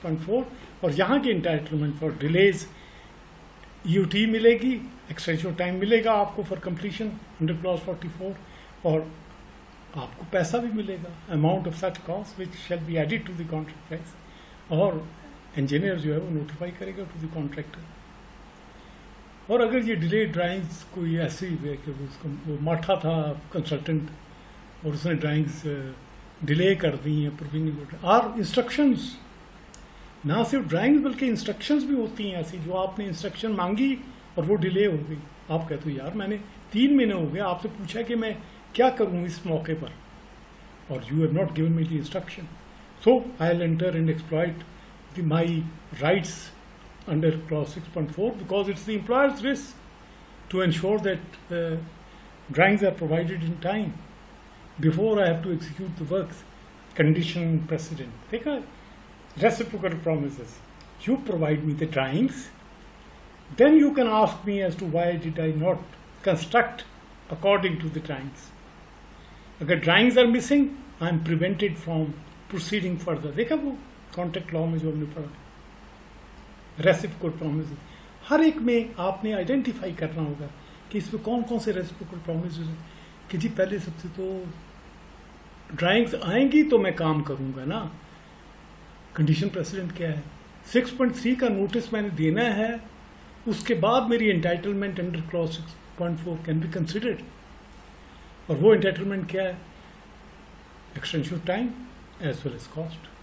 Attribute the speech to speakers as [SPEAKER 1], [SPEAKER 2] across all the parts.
[SPEAKER 1] 6.4 और यहाँ की इंटाइटलमेंट फॉर डिलेज यूटी मिलेगी, एक्सटेंशन टाइम मिलेगा आपको फॉर कंप्लीशन अंडर क्लॉज 44 और आपको पैसा भी मिलेगा, amount of such cost which shall be added to the contract price और इंजीनियर जो है वो नोटिफाई करेगा टू द कॉन्ट्रैक्टर। और अगर ये डिले ड्राइंग्स कोई ऐसी है कि वो माठा था कंसल्टेंट और उसने ड्राइंग्स डिले कर दी हैं प्रूविंग और इंस्ट्रक्शंस, ना सिर्फ ड्राइंग्स बल्कि इंस्ट्रक्शंस भी होती हैं ऐसी जो आपने इंस्ट्रक्शन मांगी और वो डिले हो गई। आप कहते हो यार मैंने 3 महीने हो गए आपसे पूछा कि मैं क्या करूं इस मौके पर और you have not given me the instruction, so I will enter and exploit my rights under clause 6.4 because it's the employer's risk to ensure that drawings are provided in time before I have to execute the works. Condition precedent. Take a reciprocal promises. You provide me the drawings, then you can ask me as to why did I not construct according to the drawings. अगर drawings are missing, I am prevented from proceeding further. देखा वो contract law में जो हमने पढ़ा, reciprocal promise हर एक में आपने आइडेंटिफाई करना होगा कि इसमें कौन कौन से रेसिप्रोकल प्रॉमिस हैं कि जी पहले सबसे तो ड्राइंग्स आएंगी तो मैं काम करूंगा ना। कंडीशन प्रेसिडेंट क्या है, 6.3 का नोटिस मैंने देना है, उसके बाद मेरी entitlement under clause 6.4 can be considered. और वो एंटाइटलमेंट क्या है, extension time as well as cost.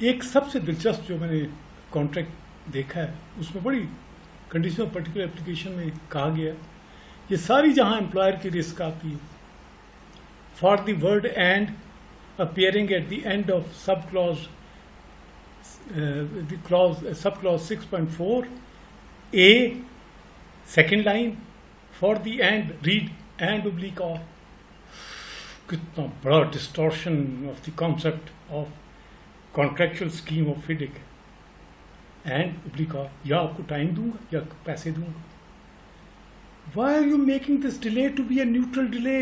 [SPEAKER 1] एक सबसे दिलचस्प जो मैंने कॉन्ट्रैक्ट देखा है उसमें बड़ी कंडीशन ऑफ पर्टिकुलर एप्लीकेशन में कहा गया, ये सारी जहां एम्प्लॉयर की रिस्क आती है, for the word and appearing at the end of subclause subclause 6.4 A second line, for the and read and oblique or। कितना बड़ा distortion of the concept of contractual scheme of FIDIC। And oblique or, या आपको time दूंगा या पैसे दूंगा। Why are you making this delay to be a neutral delay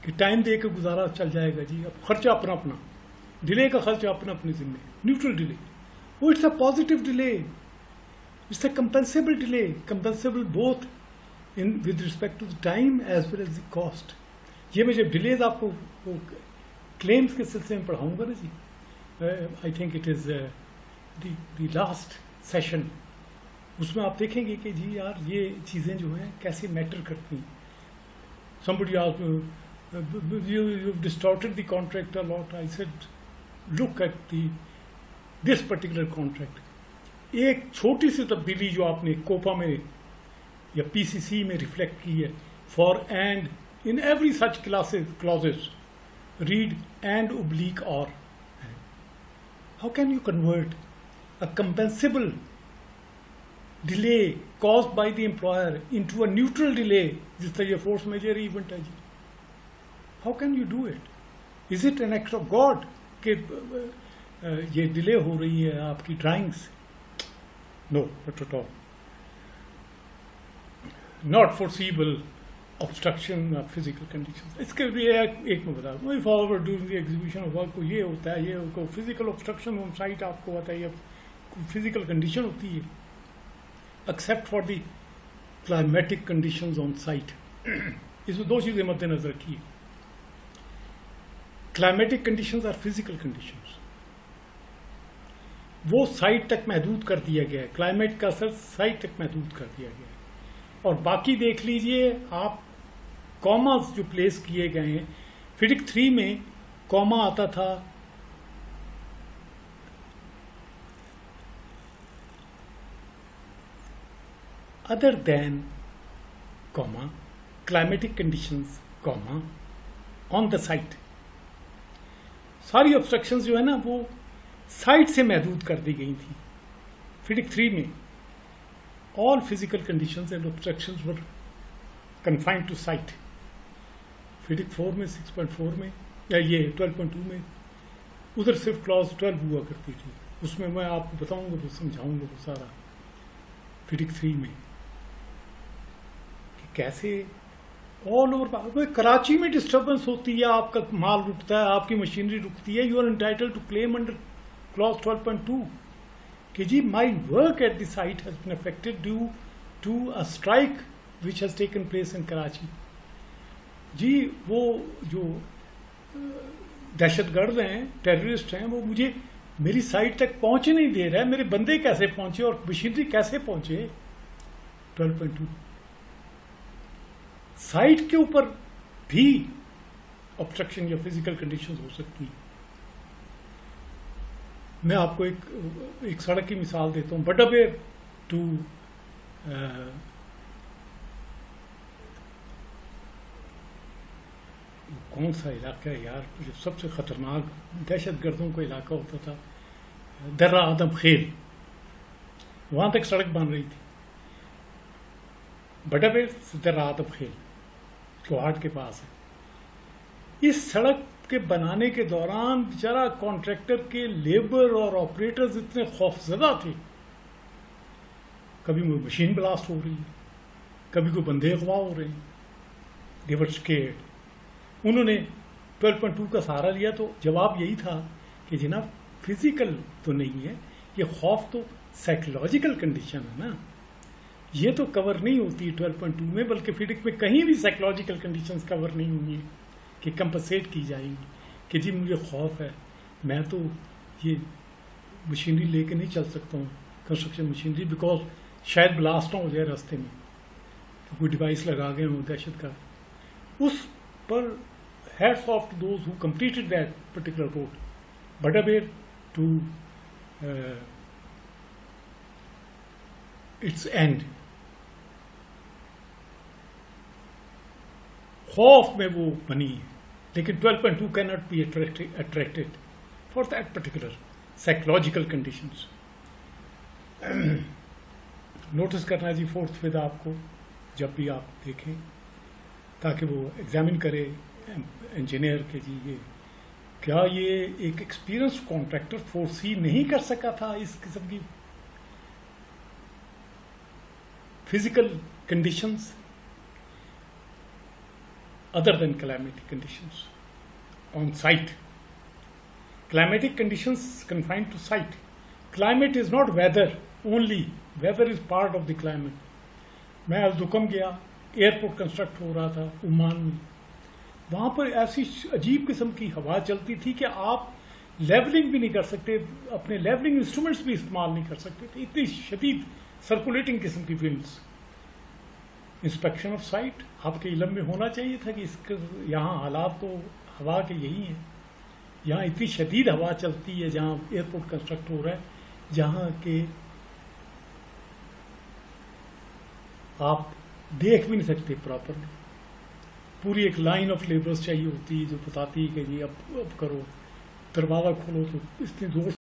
[SPEAKER 1] कि time दे के गुजारा चल जाएगा जी, अब खर्चा अपना अपना, डिले का खर्चा अपना अपने जिम्मे। न्यूट्रल डिले वो it's a positive delay, it's a compensable delay, compensable both in with respect to the time as well as the cost. ये मैं जब डिलेज आपको वो क्लेम्स के सिलसिले में पढ़ाऊंगा ना जी, I think it is the last session, उसमें आप देखेंगे कि जी यार ये चीज़ें जो हैं कैसे मैटर करती हैं। somebody asked me, you've distorted the contract a lot. I said, look at this particular contract. एक छोटी सी तब्दीली जो आपने कोपा में या PCC में रिफ्लेक्ट की है, for and in every such clauses read and oblique or। How can you convert a compensable delay caused by the employer into a neutral delay जिस तरह ये फोर्स मेजर इवेंट है जी? How can you do it? Is it an act of God कि ये delay हो रही है आपकी drawings? No, not at all. Not foreseeable obstruction of physical conditions. इसके लिए एक मैं बता दूँ, if however during the execution of work को ये होता है, ये फिजिकल ऑब्स्ट्रक्शन ऑन साइट आपको बताइए फिजिकल कंडीशन होती है, except for the climatic conditions on site. इसमें दो चीजें मद्देनजर रखिए, क्लाइमेटिक कंडीशंस और फिजिकल कंडीशंस, वो साइट तक महदूद कर दिया गया है, क्लाइमेट का असर साइट तक महदूद कर दिया गया है। और बाकी देख लीजिए आप, कॉमास जो प्लेस किए गए हैं, FIDIC 3 में कॉमा आता था other than, comma, climatic conditions, comma, on the site। सारी ऑब्स्ट्रक्शंस जो है ना वो साइट से महदूद कर दी गई थी FIDIC 3 में। All physical conditions and obstructions were confined to site. FIDIC 4 में 6.4 में या ये 12.2 में उधर सिर्फ क्लॉज 12 हुआ करती थी, उसमें मैं आपको बताऊंगा, वो समझाऊंगा वो सारा FIDIC 3 में कैसे ऑल ओवर कराची में डिस्टर्बेंस होती है, आपका माल रुकता है, आपकी मशीनरी रुकती है, you are entitled to claim under clause 12.2 कि जी my work at the site has been affected due to a strike which has taken place in Karachi. जी वो जो दहशतगर्द हैं, टेररिस्ट हैं, वो मुझे मेरी साइट तक पहुंचने नहीं दे रहा है। मेरे बंदे कैसे पहुंचे और मशीनरी कैसे पहुंचे 12.2। साइट के ऊपर भी ऑब्स्ट्रक्शन या फिजिकल कंडीशंस हो सकती हैं। मैं आपको एक सड़क की मिसाल देता हूँ। बडबे टू कौन सा इलाका है यार, जो सबसे खतरनाक दहशतगर्दों का इलाका होता था, दर्रा आदम खेल, वहां तक सड़क बन रही थी। बडबे से दर्रा आदम खेल चौहाट के पास है। इस सड़क के बनाने के दौरान बेचारा कॉन्ट्रैक्टर के लेबर और ऑपरेटर्स इतने खौफजदा थे। कभी मशीन ब्लास्ट हो रही है, कभी कोई बंदे अगवा हो रहे हैं, दे वर स्केयर्ड। उन्होंने 12.2 का सहारा लिया तो जवाब यही था कि जनाब फिजिकल तो नहीं है, ये खौफ तो साइकोलॉजिकल कंडीशन है ना, ये तो कवर नहीं होती है 12.2 में, बल्कि फिडिक में कहीं भी साइकोलॉजिकल कंडीशंस कवर नहीं हुई है कि कंपनसेट की जाएंगी कि जी मुझे खौफ है, मैं तो ये मशीनरी लेके नहीं चल सकता हूँ, कंस्ट्रक्शन मशीनरी, बिकॉज शायद ब्लास्ट हो जाए रास्ते में, तो कोई डिवाइस लगा गए हों दहशत का। उस पर hats off to those who completed that particular road बडबे टू इट्स एंड। खौफ में वो बनी है, लेकिन 12.2 cannot be attracted for that particular psychological conditions. Notice करना जी फोर्थ विद आपको जब भी आप देखें, ताकि वो एग्जामिन करे इंजीनियर के जी ये क्या ये एक एक्सपीरियंस कॉन्ट्रैक्टर फोर्सी नहीं कर सका था इस किस्म की physical conditions other than climatic conditions on site. Climatic conditions confined to site. Climate is not weather only. Weather is part of the climate. मैं आज दुकम गया, एयरपोर्ट कंस्ट्रक्ट हो रहा था ओमान में, वहाँ पर ऐसी अजीब किस्म की हवा चलती थी कि आप लेवलिंग भी नहीं कर सकते, अपने लेवलिंग इंस्ट्रूमेंट्स भी इस्तेमाल नहीं कर सकते थे, इतनी शदीद सर्कुलेटिंग किस्म की विंड्स। इंस्पेक्शन ऑफ साइट आपके इलम में होना चाहिए था कि इसके यहाँ हालात तो हवा के यही हैं। यहाँ इतनी शदीद हवा चलती है जहाँ एयरपोर्ट कंस्ट्रक्ट हो रहा है, जहाँ के आप देख भी नहीं सकते प्रॉपरली। पूरी एक लाइन ऑफ लेबर्स चाहिए होती है जो बताती है कि जी अब करो, दरवाज़ा खोलो तो इतनी जोर